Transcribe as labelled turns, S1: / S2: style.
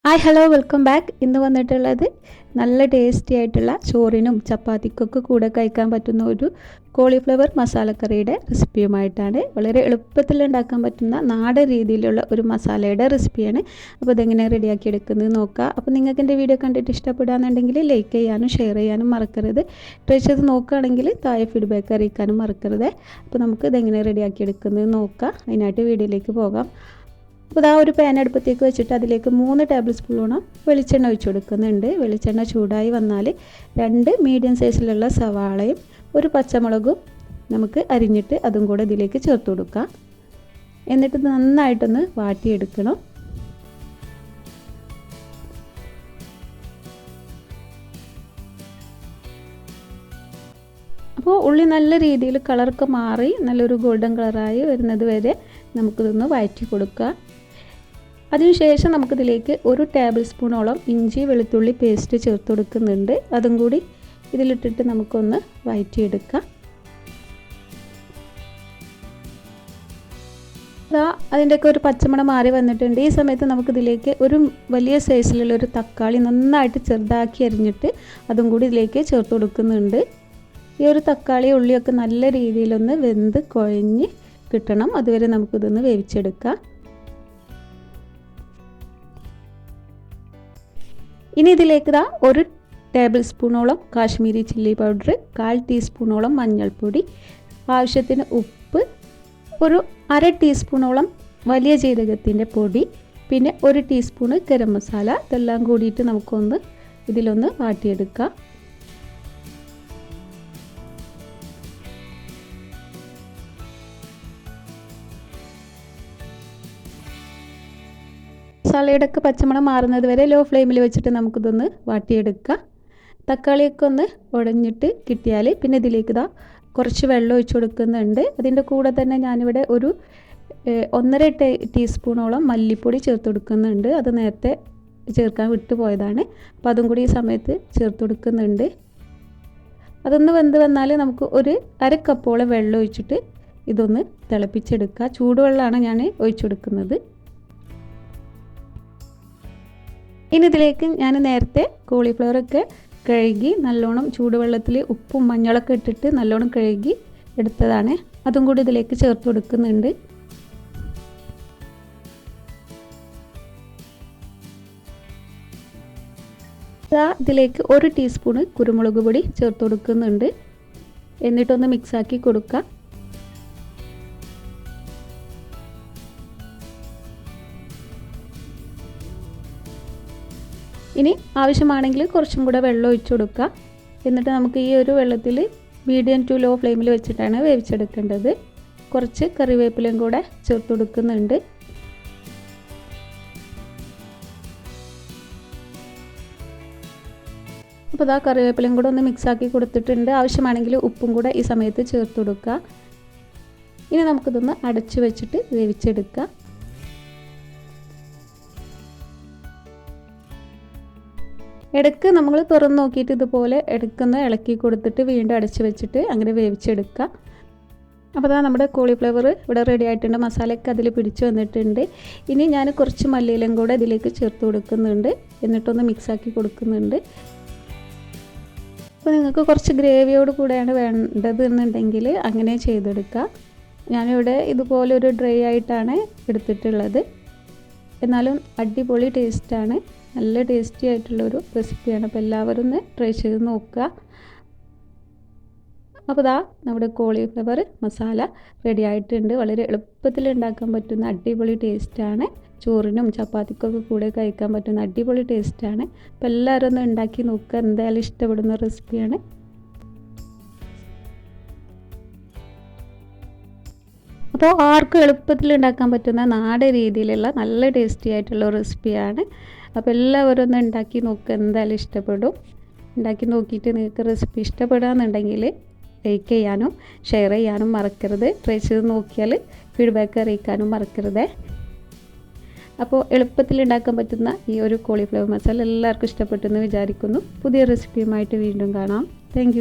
S1: Hi hello welcome back. ഇന്ന് വന്നിട്ടുള്ളത് നല്ല ടേസ്റ്റി ആയിട്ടുള്ള ചോറിനും ചപ്പാത്തിക്കൊക്കെ കൂടെ കഴിക്കാൻ പറ്റുന്ന ഒരു കോളിഫ്ലവർ മസാലക്കറിയുടെ റെസിപ്പിയുമായിട്ടാണ്. വളരെ എളുപ്പത്തിൽ ഉണ്ടാക്കാൻ പറ്റുന്ന നാടൻ രീതിയിലുള്ള ഒരു മസാലയുടെ റെസിപ്പിയാണ്. അപ്പോൾ ഇതെങ്ങനെ റെഡിയാക്കി എടുക്കുന്നത് നോക്കാം. അപ്പോൾ നിങ്ങൾക്ക് എൻ്റെ വീഡിയോ കണ്ടിട്ട് ഇഷ്ടപ്പെടുകയാണെന്നുണ്ടെങ്കിൽ ലൈക്ക് ചെയ്യാനും ഷെയർ ചെയ്യാനും മറക്കരുത്. ട്രൈ ചെയ്ത് നോക്കുകയാണെങ്കിൽ താഴെ ഫീഡ്ബാക്ക് അറിയിക്കാനും മറക്കരുത്. അപ്പോൾ നമുക്ക് ഇതെങ്ങനെ റെഡിയാക്കി എടുക്കുന്നത് നോക്കാം. അതിനായിട്ട് വീഡിയോയിലേക്ക് പോകാം. അപ്പോൾ ഇതാ ഒരു പാൻ അടുപ്പത്തേക്ക് വെച്ചിട്ട് അതിലേക്ക് 3 ടേബിൾ സ്പൂണോളം വെളിച്ചെണ്ണ ഒഴിച്ച് കൊടുക്കുന്നുണ്ട്. വെളിച്ചെണ്ണ ചൂടായി വന്നാൽ 2 മീഡിയം സൈസിലുള്ള സവാളയും ഒരു പച്ചമുളകും നമുക്ക് അരിഞ്ഞിട്ട് അതും കൂടെ ഇതിലേക്ക് ചേർത്ത് കൊടുക്കാം. എന്നിട്ട് നന്നായിട്ടൊന്ന് വാട്ടിയെടുക്കണം. അപ്പോൾ ഉള്ളി നല്ല രീതിയിൽ കളറൊക്കെ മാറി നല്ലൊരു ഗോൾഡൻ കളറായി വരുന്നത് വരെ നമുക്കിതൊന്ന് വഴറ്റി കൊടുക്കുക. അതിനുശേഷം നമുക്കിതിലേക്ക് 1 ടേബിൾ സ്പൂണോളം ഇഞ്ചി വെളുത്തുള്ളി പേസ്റ്റ് ചേർത്ത് കൊടുക്കുന്നുണ്ട്. അതും കൂടി ഇതിലിട്ടിട്ട് നമുക്കൊന്ന് വഴറ്റിയെടുക്കാം. അതിൻ്റെയൊക്കെ ഒരു പച്ചമണം മാറി വന്നിട്ടുണ്ട്. ഈ സമയത്ത് നമുക്കിതിലേക്ക് ഒരു വലിയ സൈസിലുള്ള ഒരു തക്കാളി നന്നായിട്ട് ചെറുതാക്കി അരിഞ്ഞിട്ട് അതും കൂടി ഇതിലേക്ക് ചേർത്ത് കൊടുക്കുന്നുണ്ട്. ഈ ഒരു തക്കാളി ഉള്ളിയൊക്കെ നല്ല രീതിയിലൊന്ന് വെന്ത് കുഴഞ്ഞ് കിട്ടണം. അതുവരെ നമുക്കിതൊന്ന് വേവിച്ചെടുക്കാം. ഇനി ഇതിലേക്ക് 1 ടേബിൾ സ്പൂണോളം കാശ്മീരി ചില്ലി പൗഡർ, 1/4 ടീസ്പൂണോളം മഞ്ഞൾപ്പൊടി, ആവശ്യത്തിന് ഉപ്പ്, ഒരു 1/2 ടീസ്പൂണോളം വലിയ ജീരകത്തിൻ്റെ പൊടി, പിന്നെ 1 ടീസ്പൂണ് ഗരം മസാല. ഇതെല്ലാം കൂടിയിട്ട് നമുക്കൊന്ന് ഇതിലൊന്ന് വാട്ടിയെടുക്കാം. മസാലയുടെയൊക്കെ പച്ചമണം മാറുന്നത് വരെ ലോ ഫ്ലെയിമിൽ വെച്ചിട്ട് നമുക്കിതൊന്ന് വാട്ടിയെടുക്കാം. തക്കാളിയൊക്കെ ഒന്ന് ഉടഞ്ഞിട്ട് കിട്ടിയാൽ പിന്നെ ഇതിലേക്ക് കുറച്ച് വെള്ളം ഒഴിച്ച് കൊടുക്കുന്നുണ്ട്. അതിൻ്റെ കൂടെ തന്നെ ഞാനിവിടെ ഒരു 1.5 ടീസ്പൂണോളം മല്ലിപ്പൊടി ചേർത്ത് കൊടുക്കുന്നുണ്ട്. അത് നേരത്തെ ചേർക്കാൻ വിട്ടുപോയതാണ്. അപ്പോൾ അതും കൂടി ഈ സമയത്ത് ചേർത്ത് കൊടുക്കുന്നുണ്ട്. അതൊന്ന് വെന്ത് വന്നാൽ നമുക്ക് ഒരു 1/2 കപ്പോളം വെള്ളം ഒഴിച്ചിട്ട് ഇതൊന്ന് തിളപ്പിച്ചെടുക്കുക. ചൂടുവെള്ളമാണ് ഞാൻ ഒഴിച്ചു കൊടുക്കുന്നത്. ഇനി ഇതിലേക്ക് ഞാൻ നേരത്തെ കോളിഫ്ലവറൊക്കെ കഴുകി നല്ലോണം ചൂടുവെള്ളത്തിൽ ഉപ്പും മഞ്ഞളൊക്കെ ഇട്ടിട്ട് നല്ലോണം കഴുകി എടുത്തതാണ്. അതും കൂടി ഇതിലേക്ക് ചേർത്ത് കൊടുക്കുന്നുണ്ട്. ഇതിലേക്ക് 1 ടീസ്പൂണ് കുരുമുളക് പൊടി ചേർത്ത് കൊടുക്കുന്നുണ്ട്. എന്നിട്ടൊന്ന് മിക്സാക്കി കൊടുക്കുക. ഇനി ആവശ്യമാണെങ്കിൽ കുറച്ചും കൂടെ വെള്ളം ഒഴിച്ചു കൊടുക്കുക. എന്നിട്ട് നമുക്ക് ഈ ഒരു വെള്ളത്തിൽ മീഡിയം ടു ലോ ഫ്ലെയിമിൽ വെച്ചിട്ടാണ് വേവിച്ചെടുക്കേണ്ടത്. കുറച്ച് കറിവേപ്പിലയും കൂടെ ചേർത്ത് കൊടുക്കുന്നുണ്ട്. അപ്പോൾ കറിവേപ്പിലയും കൂടെ ഒന്ന് മിക്സാക്കി കൊടുത്തിട്ടുണ്ട്. ആവശ്യമാണെങ്കിൽ ഉപ്പും കൂടെ ഈ സമയത്ത് ചേർത്ത് കൊടുക്കുക. ഇനി നമുക്കിതൊന്ന് അടച്ചു വെച്ചിട്ട് വേവിച്ചെടുക്കുക. ഇടയ്ക്ക് നമ്മൾ തുറന്ന് നോക്കിയിട്ട് ഇതുപോലെ ഇടയ്ക്കൊന്ന് ഇളക്കി കൊടുത്തിട്ട് വീണ്ടും അടച്ച് വെച്ചിട്ട് അങ്ങനെ വേവിച്ചെടുക്കുക. അപ്പോൾ നമ്മുടെ കോളിഫ്ലവർ ഇവിടെ റെഡി ആയിട്ടുണ്ട്. മസാലയൊക്കെ അതിൽ പിടിച്ച് വന്നിട്ടുണ്ട്. ഇനി ഞാൻ കുറച്ച് മല്ലിയിലയും കൂടെ ഇതിലേക്ക് ചേർത്ത് കൊടുക്കുന്നുണ്ട്. എന്നിട്ടൊന്ന് മിക്സാക്കി കൊടുക്കുന്നുണ്ട്. അപ്പോൾ നിങ്ങൾക്ക് കുറച്ച് ഗ്രേവിയോട് കൂടെയാണ് വേണ്ടത് എന്നുണ്ടെങ്കിൽ അങ്ങനെ ചെയ്തെടുക്കുക. ഞാനിവിടെ ഇതുപോലെ ഒരു ഡ്രൈ ആയിട്ടാണ് എടുത്തിട്ടുള്ളത്. എന്നാലും അടിപൊളി ടേസ്റ്റാണ്. നല്ല ടേസ്റ്റി ആയിട്ടുള്ളൊരു റെസിപ്പിയാണ്. അപ്പോൾ എല്ലാവരും ഒന്ന് ട്രൈ ചെയ്ത് നോക്കുക. അപ്പോൾ നമ്മുടെ കോളിഫ്ലവർ മസാല റെഡി ആയിട്ടുണ്ട്. വളരെ എളുപ്പത്തിൽ ഉണ്ടാക്കാൻ പറ്റുന്ന അടിപൊളി ടേസ്റ്റാണ്. ചോറിനും ചപ്പാത്തിക്കൊക്കെ കൂടെ കഴിക്കാൻ പറ്റുന്ന അടിപൊളി ടേസ്റ്റാണ്. അപ്പോൾ എല്ലാവരും ഒന്ന് ഉണ്ടാക്കി നോക്കുക. എന്തായാലും ഇഷ്ടപ്പെടുന്ന റെസിപ്പിയാണ്. അപ്പോൾ ആർക്കും എളുപ്പത്തിൽ ഉണ്ടാക്കാൻ പറ്റുന്ന നാടൻ രീതിയിലുള്ള നല്ല ടേസ്റ്റി ആയിട്ടുള്ള റെസിപ്പിയാണ്. അപ്പോൾ എല്ലാവരും ഒന്ന് ഉണ്ടാക്കി നോക്കുക. എന്തായാലും ഇഷ്ടപ്പെടും. ഉണ്ടാക്കി നോക്കിയിട്ട് നിങ്ങൾക്ക് റെസിപ്പി ഇഷ്ടപ്പെടുകയെന്നുണ്ടെങ്കിൽ ലൈക്ക് ചെയ്യാനും ഷെയർ ചെയ്യാനും മറക്കരുത്. ട്രൈ ചെയ്ത് നോക്കിയാൽ ഫീഡ്ബാക്ക് അറിയിക്കാനും മറക്കരുത്. അപ്പോൾ എളുപ്പത്തിൽ ഉണ്ടാക്കാൻ പറ്റുന്ന ഈ ഒരു കോളിഫ്ലവർ മസാല എല്ലാവർക്കും ഇഷ്ടപ്പെട്ടെന്ന് വിചാരിക്കുന്നു. പുതിയ റെസിപ്പിയുമായിട്ട് വീണ്ടും കാണാം. താങ്ക്